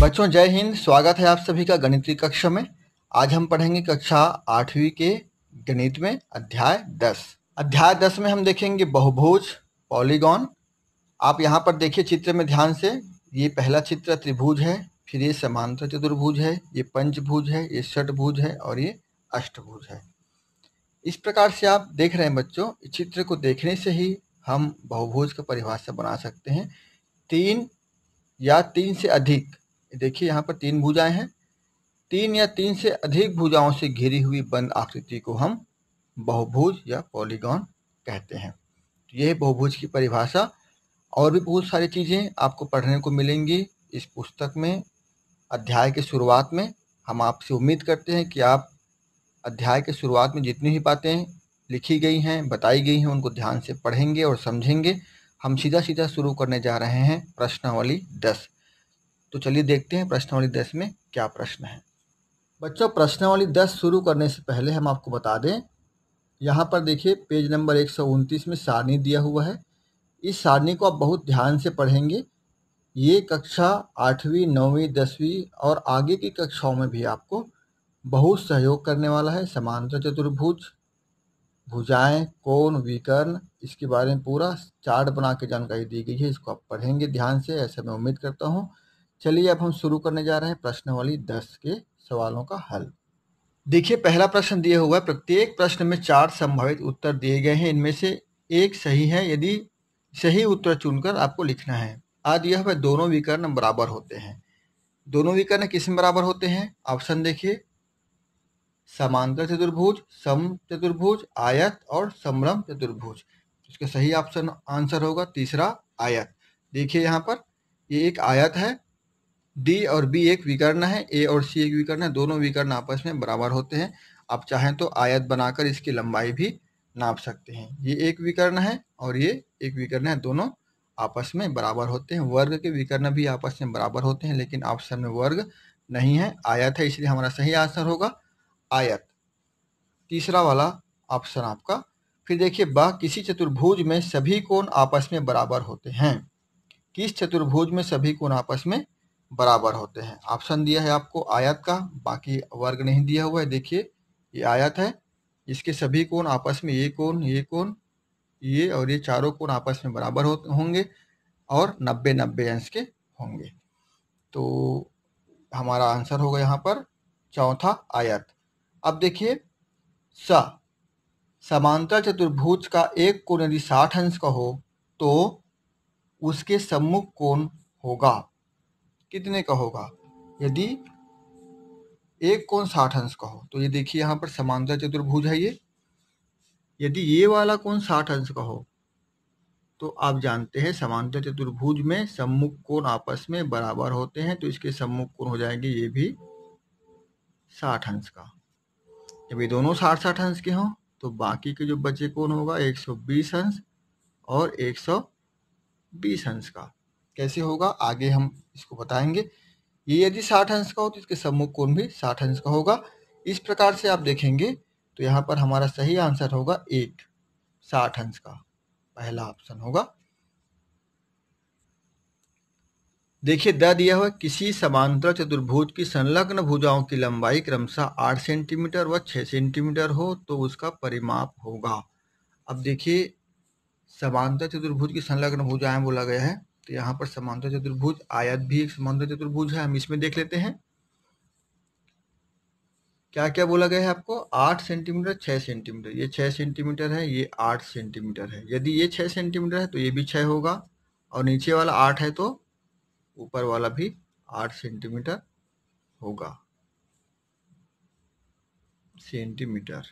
बच्चों जय हिंद। स्वागत है आप सभी का गणित की कक्षा में। आज हम पढ़ेंगे कक्षा 8वीं के गणित में अध्याय 10। अध्याय 10 में हम देखेंगे बहुभुज, पॉलीगॉन। आप यहाँ पर देखिए चित्र में ध्यान से। ये पहला चित्र त्रिभुज है, फिर ये समांतर चतुर्भुज है, ये पंचभुज है, ये षटभुज है और ये अष्टभुज है। इस प्रकार से आप देख रहे हैं बच्चों, इस चित्र को देखने से ही हम बहुभुज का परिभाषा बना सकते हैं। 3 या 3 से अधिक, देखिए यहाँ पर 3 भुजाएं हैं। 3 या 3 से अधिक भुजाओं से घिरी हुई बंद आकृति को हम बहुभुज या पॉलीगॉन कहते हैं। तो यह बहुभुज की परिभाषा। और भी बहुत सारी चीज़ें आपको पढ़ने को मिलेंगी इस पुस्तक में। अध्याय के शुरुआत में हम आपसे उम्मीद करते हैं कि आप अध्याय के शुरुआत में जितनी भी बातें लिखी गई हैं, बताई गई हैं, उनको ध्यान से पढ़ेंगे और समझेंगे। हम सीधा शुरू करने जा रहे हैं प्रश्नावली 10। तो चलिए देखते हैं प्रश्नावली 10 में क्या प्रश्न है। बच्चों प्रश्नावली 10 शुरू करने से पहले हम आपको बता दें, यहाँ पर देखिए पेज नंबर 129 में सारणी दिया हुआ है। इस सारणी को आप बहुत ध्यान से पढ़ेंगे। ये कक्षा 8वीं, 9वीं, 10वीं और आगे की कक्षाओं में भी आपको बहुत सहयोग करने वाला है। समांतर चतुर्भुज, भुजाएं, कोण, विकर्ण, इसके बारे में पूरा चार्ट बना के जानकारी दी गई है। इसको आप पढ़ेंगे ध्यान से, ऐसा मैं उम्मीद करता हूँ। चलिए अब हम शुरू करने जा रहे हैं प्रश्नावली 10 के सवालों का हल। देखिए पहला प्रश्न दिया हुआ है। प्रत्येक प्रश्न में 4 संभावित उत्तर दिए गए हैं, इनमें से एक सही है। यदि सही उत्तर चुनकर आपको लिखना है। आज यह है दोनों विकर्ण बराबर होते हैं। दोनों विकर्ण किस में बराबर होते हैं? ऑप्शन देखिए, समांतर चतुर्भुज, सम चतुर्भुज, आयत और समलंब चतुर्भुज। इसका सही ऑप्शन आंसर होगा तीसरा, आयत। देखिए यहाँ पर ये एक आयत है। डी और बी एक विकर्ण है, ए और सी एक विकर्ण है। दोनों विकर्ण आपस में बराबर होते हैं। आप चाहें तो आयत बनाकर इसकी लंबाई भी नाप सकते हैं। ये एक विकर्ण है और ये एक विकर्ण है, दोनों आपस में बराबर होते हैं। वर्ग के विकर्ण भी आपस में बराबर होते हैं, लेकिन ऑप्शन में वर्ग नहीं है, आयत है, इसलिए हमारा सही आंसर होगा आयत, तीसरा वाला ऑप्शन आपका। फिर देखिए किसी चतुर्भुज में सभी कोण आपस में बराबर होते हैं। किस चतुर्भुज में सभी कोण आपस में बराबर होते हैं? ऑप्शन दिया है आपको आयत का, बाकी वर्ग नहीं दिया हुआ है। देखिए ये आयत है, इसके सभी कोण आपस में, ये कोण, ये कोण, ये और ये चारों कोण आपस में बराबर होंगे और 90-90 अंश के होंगे। तो हमारा आंसर होगा यहाँ पर चौथा, आयत। अब देखिए समांतर चतुर्भुज का एक कोण यदि 60 अंश का हो तो उसके सम्मुख कोण होगा कितने का होगा? यदि एक कोण 60 अंश का हो तो ये देखिए यहाँ पर समांतर चतुर्भुज है ये। यदि ये वाला कोण 60 अंश का हो तो आप जानते हैं समांतर चतुर्भुज में सम्मुख कोण आपस में बराबर होते हैं, तो इसके सम्मुख कोण हो जाएंगे ये भी 60 अंश का। जब ये दोनों 60-60 अंश के हों तो बाकी के जो बचे कोण होगा 120 अंश और 120 अंश का। कैसे होगा आगे हम इसको बताएंगे। ये यदि 60 अंश का हो तो इसके सम्मुख कोण भी 60 अंश का होगा। इस प्रकार से आप देखेंगे तो यहाँ पर हमारा सही आंसर होगा 60 अंश का, पहला ऑप्शन होगा। देखिए दिया हुआ किसी समांतर चतुर्भुज की संलग्न भुजाओं की लंबाई क्रमशः 8 सेंटीमीटर व 6 सेंटीमीटर हो तो उसका परिमाप होगा। अब देखिए समांतर चतुर्भुज की संलग्न भुजाएं बोला गया है, तो यहाँ पर समांतर चतुर्भुज, आयत भी एक समांतर चतुर्भुज है। हम इसमें देख लेते हैं क्या क्या बोला गया है आपको। 8 सेंटीमीटर, 6 सेंटीमीटर। ये 6 सेंटीमीटर है, ये 8 सेंटीमीटर है। यदि ये 6 सेंटीमीटर है तो ये भी 6 होगा, और नीचे वाला 8 है तो ऊपर वाला भी 8 सेंटीमीटर होगा। सेंटीमीटर।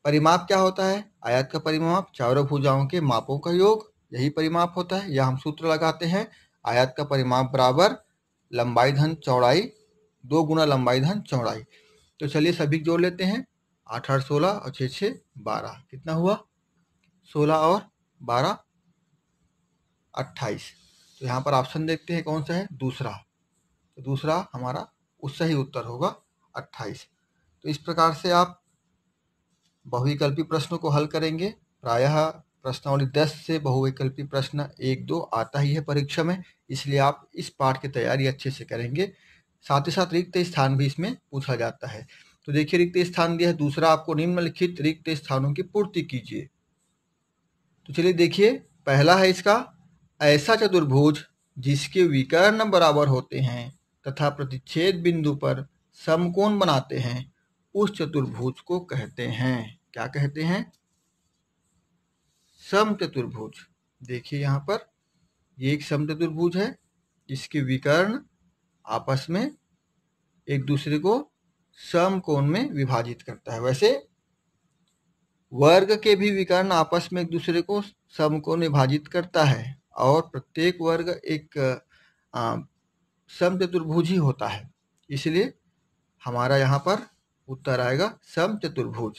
परिमाप क्या होता है? आयत का परिमाप चारों भुजाओं के मापों का योग, यही परिमाप होता है। यह हम सूत्र लगाते हैं, आयत का परिमाप बराबर लंबाई धन चौड़ाई, 2 गुना लंबाई धन चौड़ाई। तो चलिए सभी जोड़ लेते हैं। 8 8 16 और 6 6 12, कितना हुआ? 16 और 12 28। तो यहाँ पर ऑप्शन देखते हैं कौन सा है, दूसरा। तो दूसरा हमारा उससे ही उत्तर होगा 28। तो इस प्रकार से आप बहुविकल्पी प्रश्नों को हल करेंगे। प्रायः प्रश्नावली 10 से बहुविकल्पी प्रश्न 1-2 आता ही है परीक्षा में, इसलिए आप इस पाठ की तैयारी अच्छे से करेंगे। साथ ही साथ रिक्त स्थान भी इसमें पूछा जाता है। तो देखिए रिक्त स्थान दिया है, दूसरा आपको निम्नलिखित रिक्त स्थानों की पूर्ति कीजिए। तो चलिए देखिए, पहला है इसका, ऐसा चतुर्भुज जिसके विकर्ण बराबर होते हैं तथा प्रतिच्छेद बिंदु पर समकोण बनाते हैं, उस चतुर्भुज को कहते हैं, क्या कहते हैं? समचतुर्भुज। देखिए यहाँ पर ये एक समचतुर्भुज है जिसके विकर्ण आपस में एक दूसरे को समकोण में विभाजित करता है। वैसे वर्ग के भी विकर्ण आपस में एक दूसरे को समकोण विभाजित करता है और प्रत्येक वर्ग एक समचतुर्भुज ही होता है, इसलिए हमारा यहाँ पर उत्तर आएगा समचतुर्भुज।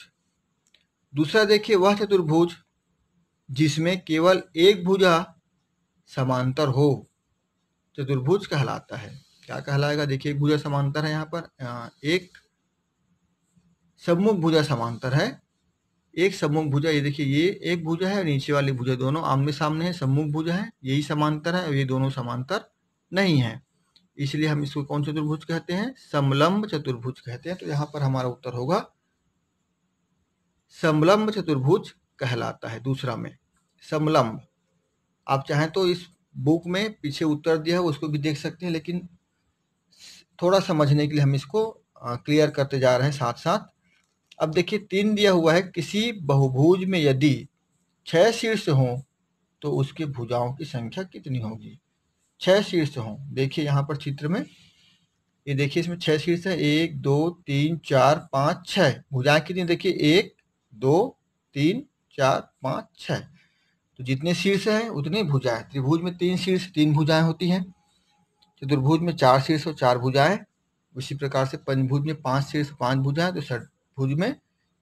दूसरा देखिए, वह चतुर्भुज जिसमें केवल एक भुजा समांतर हो चतुर्भुज कहलाता है। क्या कहलाएगा? देखिए एक भुजा समांतर है, यहाँ पर एक सम्मुख भुजा समांतर है, एक सम्मुख भुजा, ये देखिए ये एक भुजा है, नीचे वाली भुजा दोनों आमने सामने है, सम्मुख भुजा है, यही समांतर है और ये दोनों समांतर नहीं है, इसलिए हम इसको कौन चतुर्भुज कहते हैं? समलंब चतुर्भुज कहते हैं। तो यहाँ पर हमारा उत्तर होगा समलंब चतुर्भुज कहलाता है। दूसरा में समलंब, आप चाहें तो इस बुक में पीछे उत्तर दिया है उसको भी देख सकते हैं, लेकिन थोड़ा समझने के लिए हम इसको क्लियर करते जा रहे हैं साथ साथ। अब देखिए 3 दिया हुआ है, किसी बहुभुज में यदि 6 शीर्ष हों तो उसके भुजाओं की संख्या कितनी होगी? 6 शीर्ष हों, देखिए यहाँ पर चित्र में ये देखिए इसमें 6 शीर्ष है, 1 2 3 4 5 6 भुजाएं कितनी? देखिए 1 2 3 4 5 6, तो जितने शीर्ष हैं उतनी भुजाएं। त्रिभुज में 3 शीर्ष 3 भुजाएं होती हैं, चतुर्भुज में 4 शीर्ष और 4 भुजाएं, उसी प्रकार से पंचभुज में 5 शीर्ष 5 भुजाएं, तो षटभुज में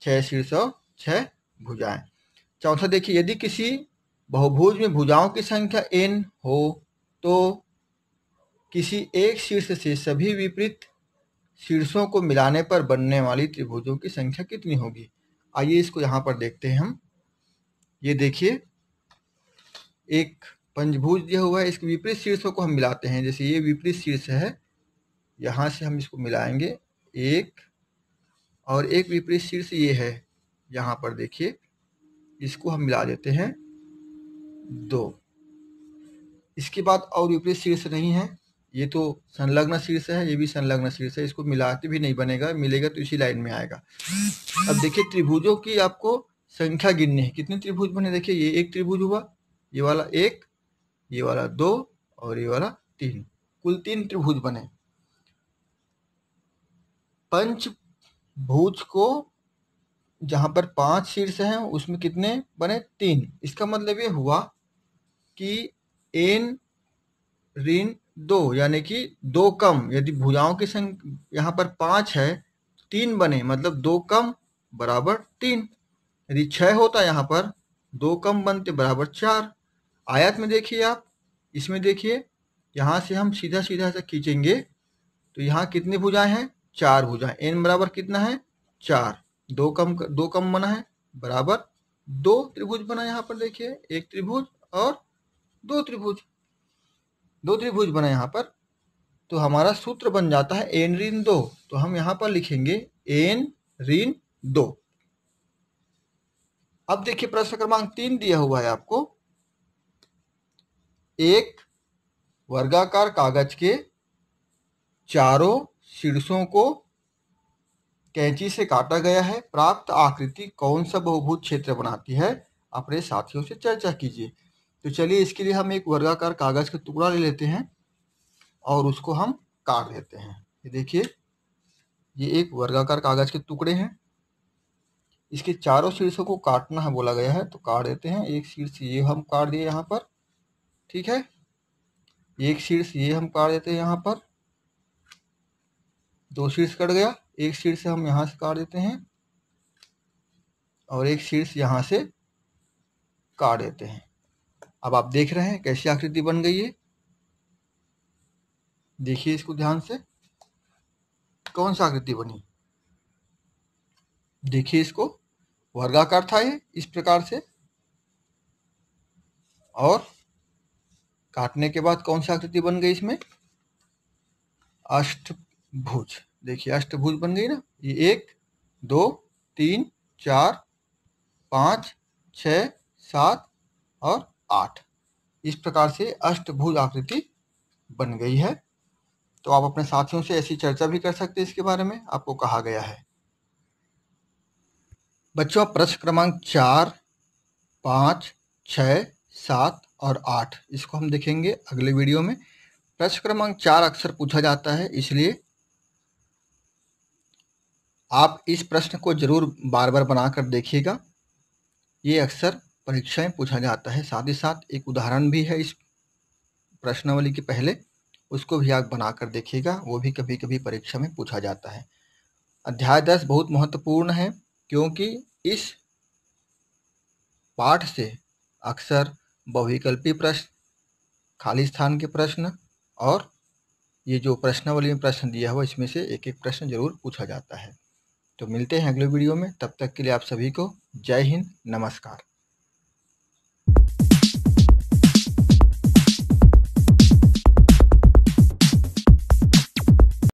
6 शीर्ष और 6 भुजाएं। चौथा देखिए, यदि किसी बहुभुज में भुजाओं की संख्या n हो तो किसी एक शीर्ष से सभी विपरीत शीर्षों को मिलाने पर बनने वाली त्रिभुजों की संख्या कितनी होगी? आइए इसको यहाँ पर देखते हैं हम। ये देखिए एक पंचभुज दिया हुआ है, इसके विपरीत शीर्षों को हम मिलाते हैं, जैसे ये विपरीत शीर्ष है, यहाँ से हम इसको मिलाएंगे, एक और एक विपरीत शीर्ष ये है, यहाँ पर देखिए इसको हम मिला देते हैं 2। इसके बाद और विपरीत शीर्ष नहीं है, ये तो संलग्न शीर्ष है, ये भी संलग्न शीर्ष है, इसको मिलाते भी नहीं बनेगा, मिलेगा तो इसी लाइन में आएगा। अब देखिए त्रिभुजों की आपको संख्या गिननी है, कितने त्रिभुज बने? देखिए ये एक त्रिभुज हुआ, ये वाला 1, ये वाला 2 और ये वाला 3, कुल 3 त्रिभुज बने। पंचभुज को जहां पर 5 शीर्ष हैं उसमें कितने बने? 3। इसका मतलब ये हुआ कि n ऋण 2 यानी कि 2 कम, यदि भुजाओं की संख्या यहाँ पर 5 है 3 बने, मतलब 2 कम बराबर 3। यदि 6 होता यहाँ पर 2 कम बनते बराबर 4। आयत में देखिए आप, इसमें देखिए यहाँ से हम सीधा सीधा ऐसा खींचेंगे तो यहाँ कितनी भुजाएं हैं? 4 भुजाएं। n बराबर कितना है? 4। 2 कम बना है बराबर 2 त्रिभुज बना। यहाँ पर देखिए एक त्रिभुज और 2 त्रिभुज, 2 त्रिभुज बना यहाँ पर। तो हमारा सूत्र बन जाता है n ऋण 2, तो हम यहाँ पर लिखेंगे n ऋण 2। अब देखिए प्रश्न क्रमांक 3 दिया हुआ है आपको, एक वर्गाकार कागज के चारों शीर्षों को कैंची से काटा गया है, प्राप्त आकृति कौन सा बहुभुज क्षेत्र बनाती है? अपने साथियों से चर्चा कीजिए। तो चलिए इसके लिए हम एक वर्गाकार कागज का टुकड़ा ले लेते हैं और उसको हम काट देते हैं। ये देखिए ये एक वर्गाकार कागज के टुकड़े हैं, इसके चारों शीर्षों को काटना है बोला गया है, तो काट देते हैं। एक शीर्ष ये हम काट दिए यहाँ पर, ठीक है, एक शीर्ष ये हम काट देते हैं यहाँ पर, 2 शीर्ष कट गया, एक शीर्ष हम यहाँ से काट देते हैं और एक शीर्ष यहाँ से काट देते हैं। अब आप देख रहे हैं कैसी आकृति बन गई है, देखिए इसको ध्यान से, कौन सा आकृति बनी? देखिए इसको, वर्गाकार था ये इस प्रकार से, और काटने के बाद कौन सी आकृति बन गई इसमें? अष्टभुज। देखिए अष्टभुज बन गई ना, ये 1 2 3 4 5 6 7 और 8, इस प्रकार से अष्टभुज आकृति बन गई है। तो आप अपने साथियों से ऐसी चर्चा भी कर सकते हैं, इसके बारे में आपको कहा गया है। बच्चों प्रश्न क्रमांक 4 5 6 7 और 8 इसको हम देखेंगे अगले वीडियो में। प्रश्न क्रमांक 4 अक्सर पूछा जाता है, इसलिए आप इस प्रश्न को जरूर बार बार बनाकर देखिएगा। ये अक्सर परीक्षा में पूछा जाता है। साथ ही साथ एक उदाहरण भी है इस प्रश्नावली के पहले, उसको भी आप बनाकर देखिएगा, वो भी कभी कभी परीक्षा में पूछा जाता है। अध्याय 10 बहुत महत्वपूर्ण है, क्योंकि इस पाठ से अक्सर बहुविकल्पी प्रश्न, खाली स्थान के प्रश्न और ये जो प्रश्नावली में प्रश्न दिया हुआ इसमें से एक एक प्रश्न जरूर पूछा जाता है। तो मिलते हैं अगले वीडियो में, तब तक के लिए आप सभी को जय हिंद, नमस्कार।